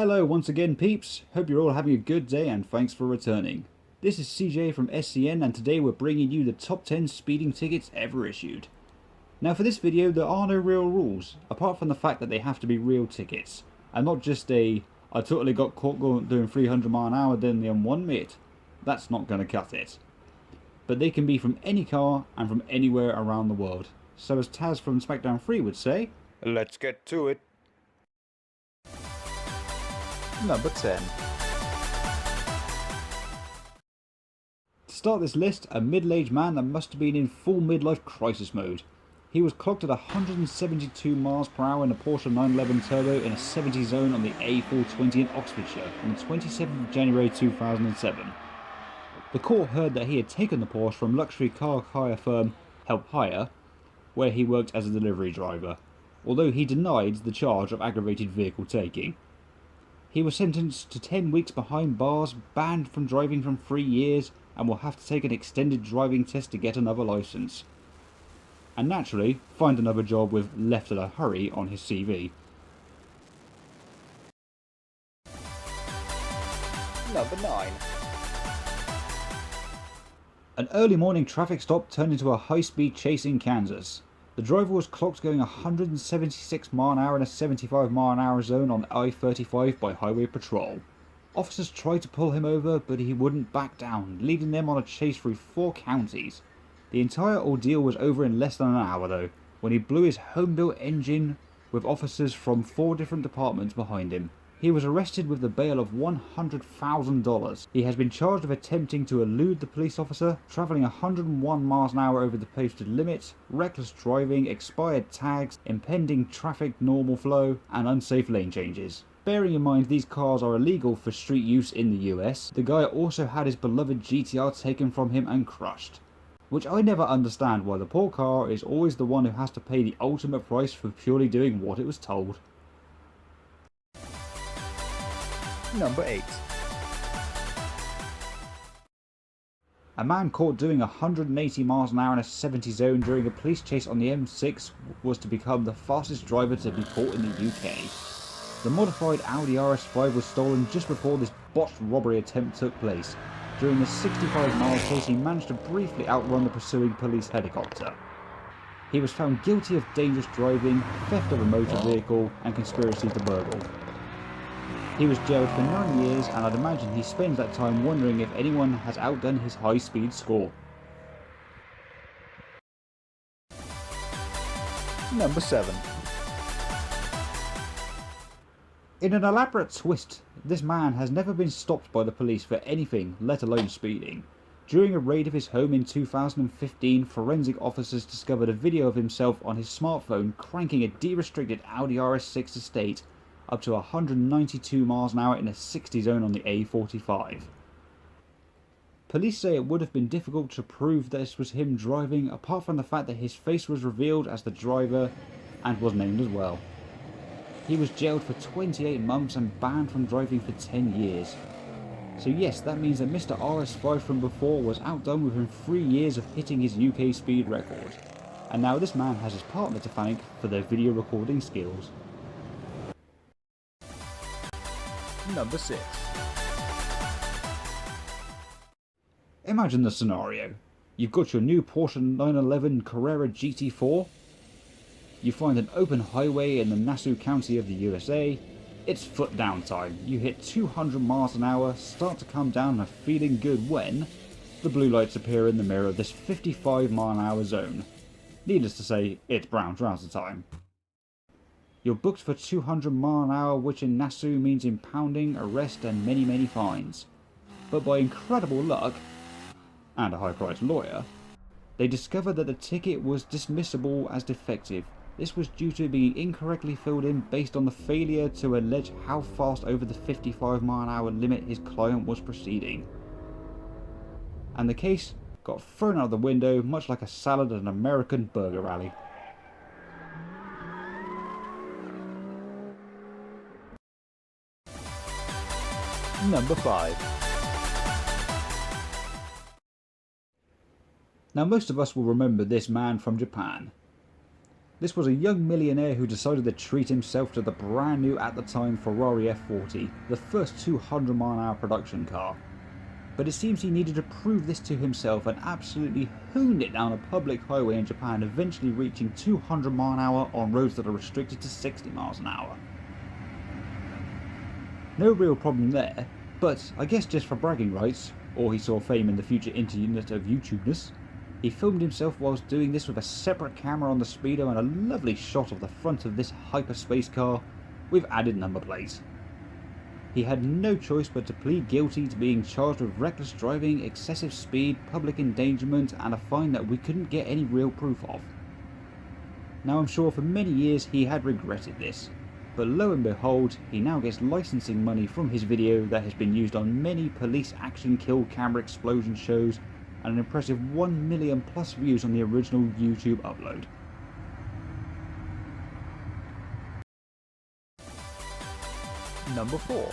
Hello once again peeps, hope you're all having a good day and thanks for returning. This is CJ from SCN and today we're bringing you the top 10 speeding tickets ever issued. Now for this video there are no real rules, apart from the fact that they have to be real tickets, and not just I totally got caught doing 300 mph then in 1 minute. That's not going to cut it. But they can be from any car and from anywhere around the world. So as Taz from SmackDown 3 would say, let's get to it. Number 10. To start this list, a middle-aged man that must have been in full midlife crisis mode. He was clocked at 172 mph in a Porsche 911 Turbo in a 70 zone on the A420 in Oxfordshire on the 27th of January 2007. The court heard that he had taken the Porsche from luxury car hire firm Help Hire, where he worked as a delivery driver, although he denied the charge of aggravated vehicle taking. He was sentenced to 10 weeks behind bars, banned from driving from 3 years, and will have to take an extended driving test to get another licence. And naturally, find another job with "left in a hurry" on his CV. Number 9. An early morning traffic stop turned into a high-speed chase in Kansas. The driver was clocked going 176 mph in a 75 mph zone on I-35 by Highway Patrol. Officers tried to pull him over, but he wouldn't back down, leading them on a chase through 4 counties. The entire ordeal was over in less than an hour though, when he blew his home-built engine with officers from 4 different departments behind him. He was arrested with the bail of $100,000. He has been charged with attempting to elude the police officer, travelling 101 mph over the posted limit, reckless driving, expired tags, impending traffic normal flow, and unsafe lane changes. Bearing in mind these cars are illegal for street use in the US, the guy also had his beloved GTR taken from him and crushed. Which I never understand why the poor car is always the one who has to pay the ultimate price for purely doing what it was told. Number 8. A man caught doing 180 mph in a 70 zone during a police chase on the M6 was to become the fastest driver to be caught in the UK. The modified Audi RS5 was stolen just before this botched robbery attempt took place. During the 65-mile chase he managed to briefly outrun the pursuing police helicopter. He was found guilty of dangerous driving, theft of a motor vehicle and conspiracy to burgle. He was jailed for 9 years and I'd imagine he spends that time wondering if anyone has outdone his high speed score. Number 7. In an elaborate twist, this man has never been stopped by the police for anything, let alone speeding. During a raid of his home in 2015, forensic officers discovered a video of himself on his smartphone cranking a de-restricted Audi RS6 estate up to 192 mph in a 60 zone on the A45. Police say it would have been difficult to prove this was him driving, apart from the fact that his face was revealed as the driver and was named as well. He was jailed for 28 months and banned from driving for 10 years. So yes, that means that Mr. RS5 from before was outdone within 3 years of hitting his UK speed record. And now this man has his partner to thank for their video recording skills. Number 6. Imagine the scenario. You've got your new Porsche 911 Carrera GT4. You find an open highway in the Nassau County of the USA. It's foot down time. You hit 200 mph an hour, start to come down and are feeling good when the blue lights appear in the mirror of this 55 mph zone. Needless to say, it's brown trouser time. You're booked for 200 mph, which in Nassau means impounding, arrest and many fines. But by incredible luck, and a high-priced lawyer, they discovered that the ticket was dismissible as defective. This was due to being incorrectly filled in based on the failure to allege how fast over the 55 mph limit his client was proceeding. And the case got thrown out the window much like a salad at an American burger rally. Number 5. Now most of us will remember this man from Japan. This was a young millionaire who decided to treat himself to the brand new at the time Ferrari F40, the first 200 mph production car. But it seems he needed to prove this to himself and absolutely hooned it down a public highway in Japan, eventually reaching 200 mph on roads that are restricted to 60 mph. No real problem there, but I guess just for bragging rights, or he saw fame in the future internet of YouTubeness, he filmed himself whilst doing this with a separate camera on the speedo and a lovely shot of the front of this hyperspace car with added number plates. He had no choice but to plead guilty to being charged with reckless driving, excessive speed, public endangerment, and a fine that we couldn't get any real proof of. Now I'm sure for many years he had regretted this, but lo and behold, he now gets licensing money from his video that has been used on many police action kill camera explosion shows, and an impressive 1 million plus views on the original YouTube upload. Number 4.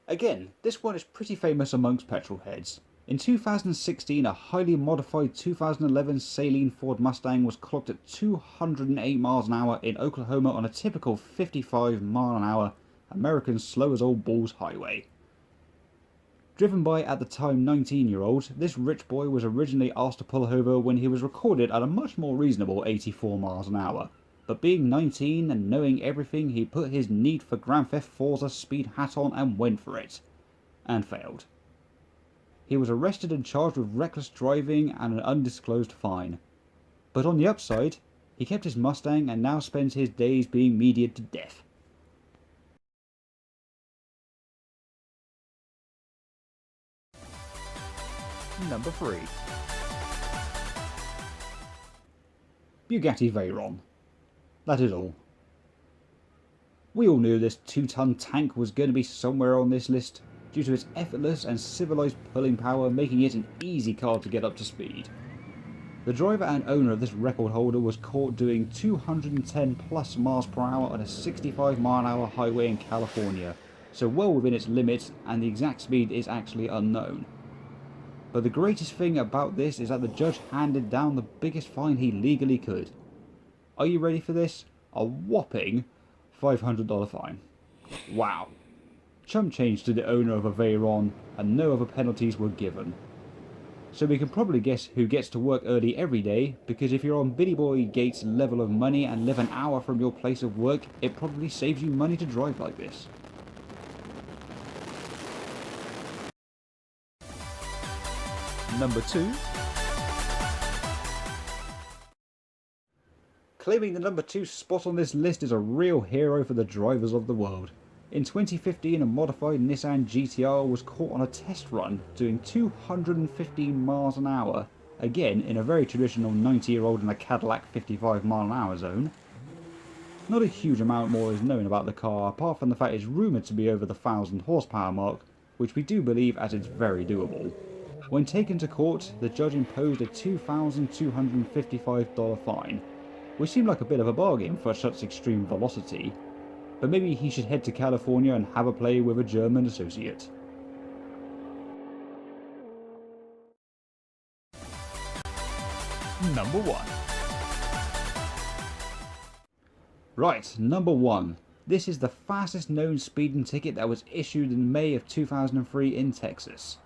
Again, this one is pretty famous amongst petrol heads. In 2016, a highly modified 2011 Saleen Ford Mustang was clocked at 208 miles an hour in Oklahoma on a typical 55 mile an hour American slow as old balls highway. Driven by, at the time, 19-year-old, this rich boy was originally asked to pull over when he was recorded at a much more reasonable 84 miles an hour. But being 19 and knowing everything, he put his Need for Grand Theft Forza speed hat on and went for it. And failed. He was arrested and charged with reckless driving and an undisclosed fine. But on the upside, he kept his Mustang and now spends his days being mediated to death. Number 3. Bugatti Veyron. That is all. We all knew this 2-ton tank was going to be somewhere on this list due to its effortless and civilized pulling power, making it an easy car to get up to speed. The driver and owner of this record holder was caught doing 210 plus miles per hour on a 65 mile an hour highway in California, so well within its limits, and the exact speed is actually unknown. But the greatest thing about this is that the judge handed down the biggest fine he legally could. Are you ready for this? A whopping $500 fine. Wow. Chump change to the owner of a Veyron, and no other penalties were given. So we can probably guess who gets to work early every day, because if you're on Billy Boy Gates' level of money and live an hour from your place of work, it probably saves you money to drive like this. Number 2. Claiming the number 2 spot on this list is a real hero for the drivers of the world. In 2015, a modified Nissan GTR was caught on a test run doing 215 miles an hour, again in a very traditional 90-year-old in a Cadillac 55 mile an hour zone. Not a huge amount more is known about the car, apart from the fact it's rumoured to be over the 1000 horsepower mark, which we do believe as it's very doable. When taken to court, the judge imposed a $2,255 fine, which seemed like a bit of a bargain for such extreme velocity, but maybe he should head to California and have a play with a German associate. Number 1. Right, number 1. This is the fastest known speeding ticket that was issued in May of 2003 in Texas.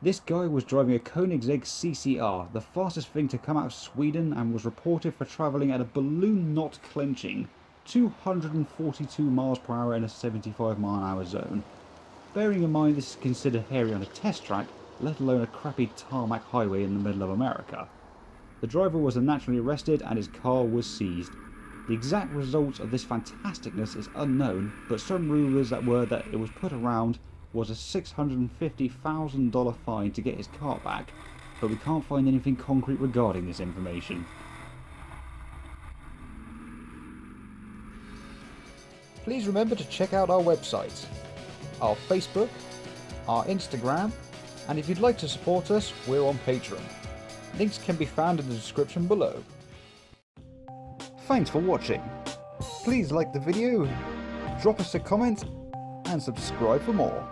This guy was driving a Koenigsegg CCR, the fastest thing to come out of Sweden, and was reported for travelling at a balloon not clenching 242 miles per hour in a 75 mile an hour zone. Bearing in mind this is considered hairy on a test track, let alone a crappy tarmac highway in the middle of America. The driver was naturally arrested and his car was seized. The exact results of this fantasticness is unknown, but some rumours were that it was put around was a $650,000 fine to get his car back, but we can't find anything concrete regarding this information. Please remember to check out our website, our Facebook, our Instagram, and if you'd like to support us, we're on Patreon. Links can be found in the description below. Thanks for watching. Please like the video, drop us a comment, and subscribe for more.